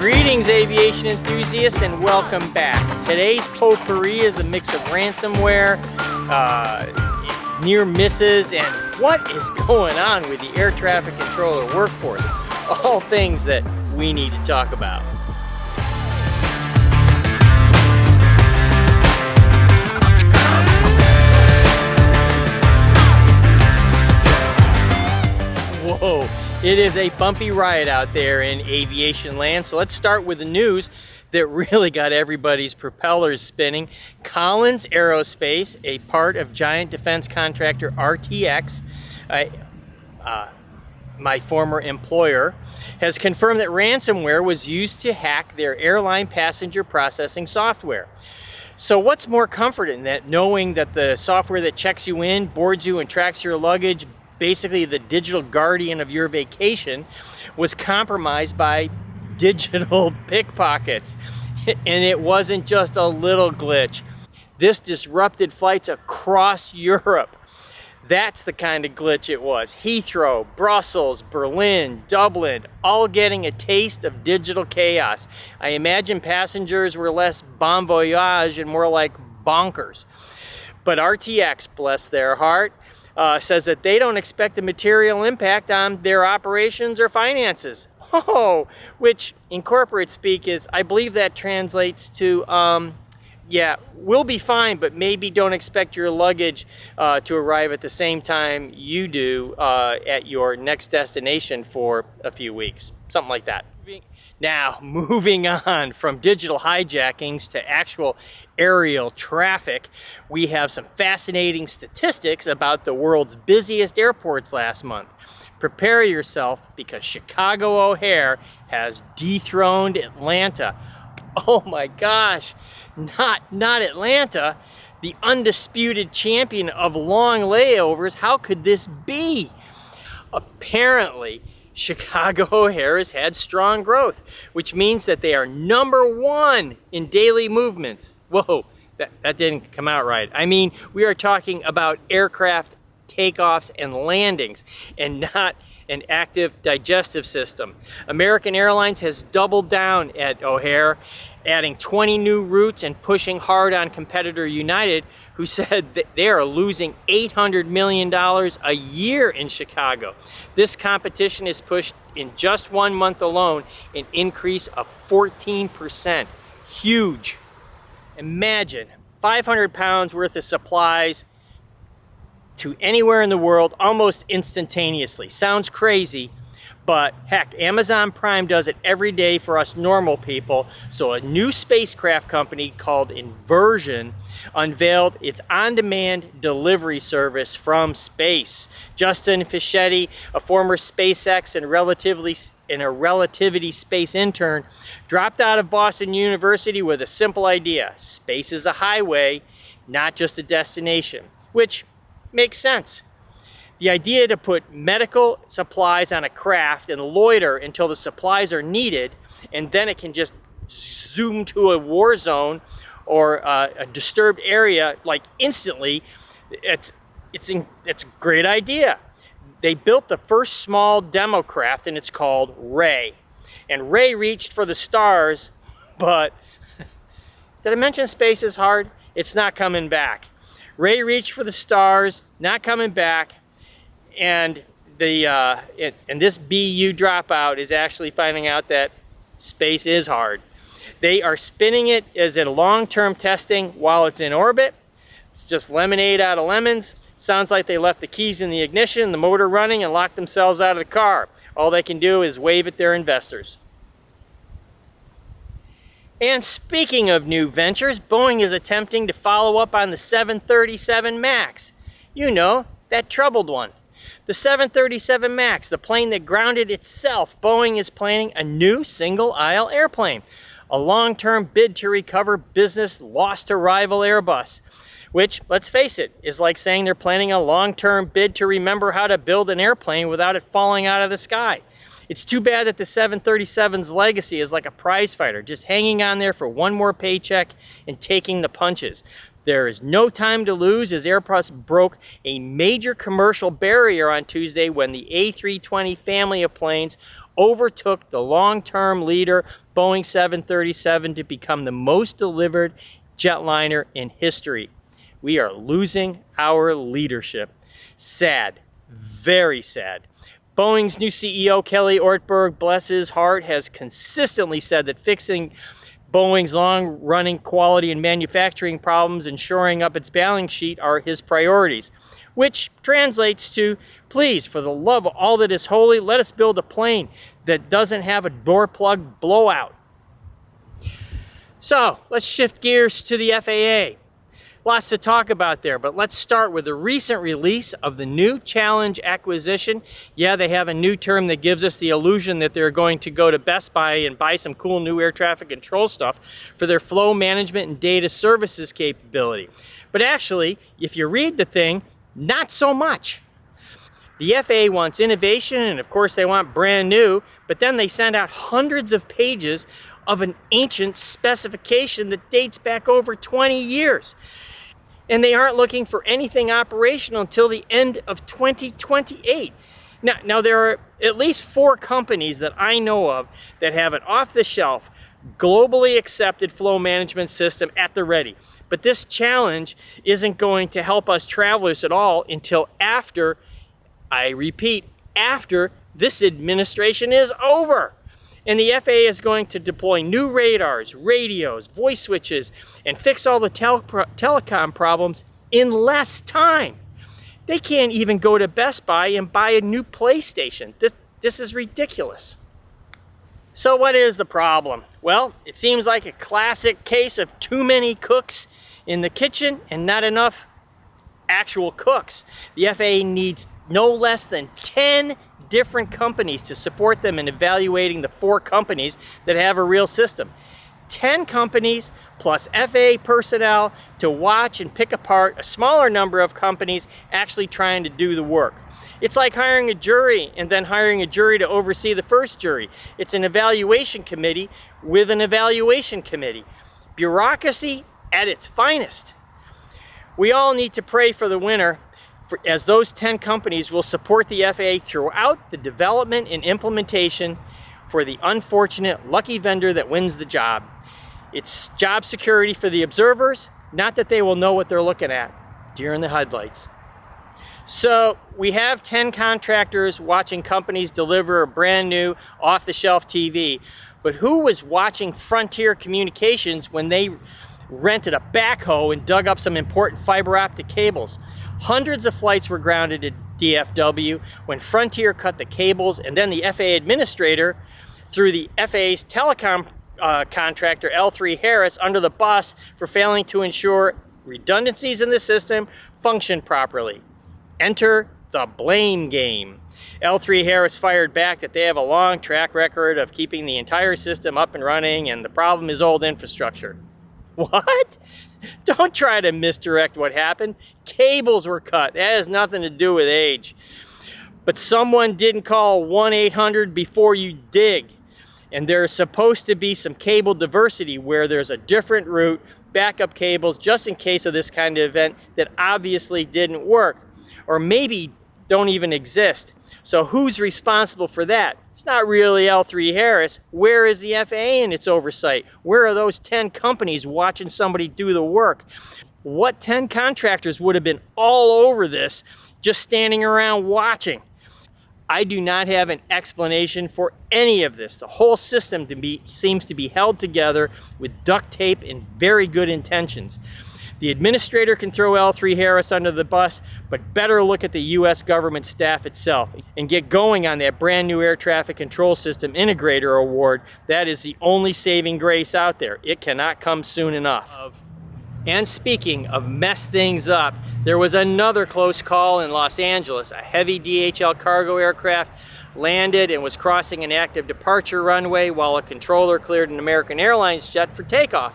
Greetings, aviation enthusiasts, and welcome back. Today's potpourri is a mix of ransomware, near misses, and what is going on with the air traffic controller workforce. All things that we need to talk about. Whoa, it is a bumpy ride out there in aviation land. So let's start with the news that really got everybody's propellers spinning. Collins Aerospace, a part of giant defense contractor RTX, my former employer, has confirmed that ransomware was used to hack their airline passenger processing software. So what's more comforting than knowing that the software that checks you in, boards you, and tracks your luggage, basically the digital guardian of your vacation, was compromised by digital pickpockets. And it wasn't just a little glitch. This disrupted flights across Europe. That's the kind of glitch it was. Heathrow, Brussels, Berlin, Dublin, all getting a taste of digital chaos. I imagine passengers were less bon voyage and more like bonkers. But RTX, bless their heart, says that they don't expect a material impact on their operations or finances. Oh, which in corporate speak is, I believe that translates to, yeah, we'll be fine, but maybe don't expect your luggage to arrive at the same time you do at your next destination for a few weeks. Something like that. Now, moving on from digital hijackings to actual aerial traffic, we have some fascinating statistics about the world's busiest airports last month. Prepare yourself, because Chicago O'Hare has dethroned Atlanta. Oh my gosh, not Atlanta, the undisputed champion of long layovers. How could this be? Apparently, Chicago O'Hare has had strong growth, which means that they are #1 in daily movements. Whoa, that didn't come out right. I mean, we are talking about aircraft takeoffs and landings, and not an active digestive system. American Airlines has doubled down at O'Hare, adding 20 new routes and pushing hard on competitor United, who said that they are losing $800 million a year in Chicago. This competition has pushed in just 1 month alone an increase of 14%. Huge. Imagine 500 pounds worth of supplies to anywhere in the world almost instantaneously. Sounds crazy, but heck, Amazon Prime does it every day for us normal people. So a new spacecraft company called Inversion unveiled its on-demand delivery service from space. Justin Fischetti, a former SpaceX and a relativity space intern, dropped out of Boston University with a simple idea. Space is a highway, not just a destination, which makes sense. The idea to put medical supplies on a craft and loiter until the supplies are needed, and then it can just zoom to a war zone or a disturbed area like instantly. It's a great idea. They built the first small demo craft, and it's called Ray. And Ray reached for the stars, but did I mention space is hard? It's not coming back. Ray reached for the stars, not coming back, and this BU dropout is actually finding out that space is hard. They are spinning it as a long-term testing while it's in orbit. It's just lemonade out of lemons. Sounds like they left the keys in the ignition, the motor running, and locked themselves out of the car. All they can do is wave at their investors. And speaking of new ventures, Boeing is attempting to follow up on the 737 MAX. You know, that troubled one. The 737 MAX, the plane that grounded itself. Boeing is planning a new single-aisle airplane, a long-term bid to recover business lost to rival Airbus, which, let's face it, is like saying they're planning a long-term bid to remember how to build an airplane without it falling out of the sky. It's too bad that the 737's legacy is like a prize fighter, just hanging on there for one more paycheck and taking the punches. There is no time to lose, as Airbus broke a major commercial barrier on Tuesday when the A320 family of planes overtook the long-term leader, Boeing 737, to become the most delivered jetliner in history. We are losing our leadership. Sad, very sad. Boeing's new CEO, Kelly Ortberg, bless his heart, has consistently said that fixing Boeing's long-running quality and manufacturing problems and shoring up its balance sheet are his priorities, which translates to, please, for the love of all that is holy, let us build a plane that doesn't have a door plug blowout. So, let's shift gears to the FAA. Lots to talk about there, but let's start with the recent release of the new Challenge acquisition. Yeah, they have a new term that gives us the illusion that they're going to go to Best Buy and buy some cool new air traffic control stuff for their flow management and data services capability. But actually, if you read the thing, not so much. The FAA wants innovation, and of course they want brand new, but then they send out hundreds of pages of an ancient specification that dates back over 20 years. And they aren't looking for anything operational until the end of 2028. Now there are at least 4 companies that I know of that have an off-the-shelf, globally accepted flow management system at the ready. But this Challenge isn't going to help us travelers at all until after, I repeat, after this administration is over. And the FAA is going to deploy new radars, radios, voice switches, and fix all the telecom problems in less time. They can't even go to Best Buy and buy a new PlayStation. This is ridiculous. So what is the problem? Well, it seems like a classic case of too many cooks in the kitchen and not enough actual cooks. The FAA needs no less than 10 different companies to support them in evaluating the 4 companies that have a real system. 10 companies plus FAA personnel to watch and pick apart a smaller number of companies actually trying to do the work. It's like hiring a jury and then hiring a jury to oversee the first jury. It's an evaluation committee with an evaluation committee. Bureaucracy at its finest. We all need to pray for the winner, as those 10 companies will support the FAA throughout the development and implementation for the unfortunate lucky vendor that wins the job. It's job security for the observers, not that they will know what they're looking at. Deer in the headlights. So we have 10 contractors watching companies deliver a brand new off-the-shelf TV, but who was watching Frontier Communications when they rented a backhoe and dug up some important fiber optic cables? Hundreds of flights were grounded at DFW when Frontier cut the cables, and then the FAA administrator threw the FAA's telecom contractor L3Harris under the bus for failing to ensure redundancies in the system function properly. Enter the blame game. L3Harris fired back that they have a long track record of keeping the entire system up and running, and the problem is old infrastructure. What? Don't try to misdirect what happened. Cables were cut. That has nothing to do with age. But someone didn't call 1-800 before you dig. And there's supposed to be some cable diversity where there's a different route, backup cables, just in case of this kind of event that obviously didn't work. Or maybe don't even exist. So who's responsible for that? It's not really L3Harris. Where is the FAA in its oversight? Where are those 10 companies watching somebody do the work? What 10 contractors would have been all over this just standing around watching? I do not have an explanation for any of this. The whole system seems to be held together with duct tape and very good intentions. The administrator can throw L3Harris under the bus, but better look at the U.S. government staff itself and get going on that brand new air traffic control system integrator award. That is the only saving grace out there. It cannot come soon enough. And speaking of mess things up, there was another close call in Los Angeles. A heavy DHL cargo aircraft landed and was crossing an active departure runway while a controller cleared an American Airlines jet for takeoff.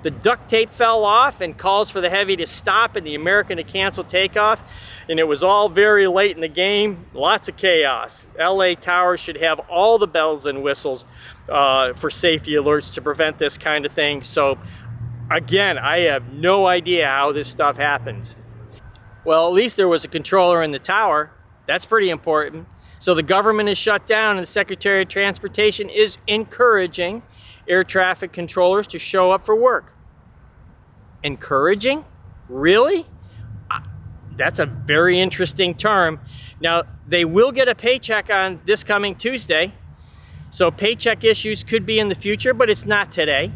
The duct tape fell off and calls for the heavy to stop and the American to cancel takeoff. And it was all very late in the game. Lots of chaos. LA Towers should have all the bells and whistles for safety alerts to prevent this kind of thing. So again, I have no idea how this stuff happens. Well, at least there was a controller in the tower. That's pretty important. So the government is shut down and the Secretary of Transportation is encouraging air traffic controllers to show up for work. Encouraging? Really? That's a very interesting term. Now, they will get a paycheck on this coming Tuesday. So paycheck issues could be in the future, but it's not today.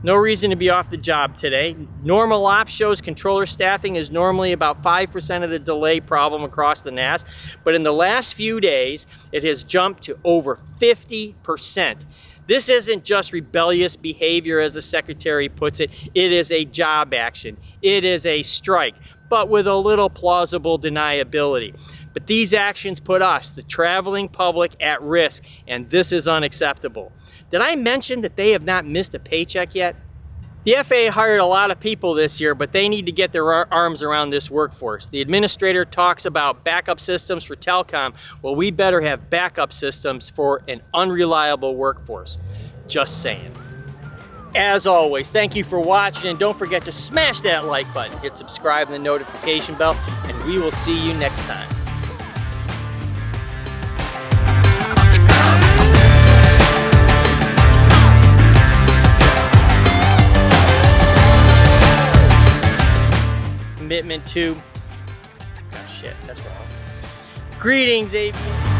No reason to be off the job today. Normal ops shows controller staffing is normally about 5% of the delay problem across the NAS, but in the last few days, it has jumped to over 50%. This isn't just rebellious behavior, as the secretary puts it. It is a job action. It is a strike, but with a little plausible deniability. But these actions put us, the traveling public, at risk, and this is unacceptable. Did I mention that they have not missed a paycheck yet? The FAA hired a lot of people this year, but they need to get their arms around this workforce. The administrator talks about backup systems for telecom. Well, we better have backup systems for an unreliable workforce. Just saying. As always, thank you for watching, and don't forget to smash that like button, hit subscribe and the notification bell, and we will see you next time. Commitment to, oh shit, that's wrong. Greetings, aviation.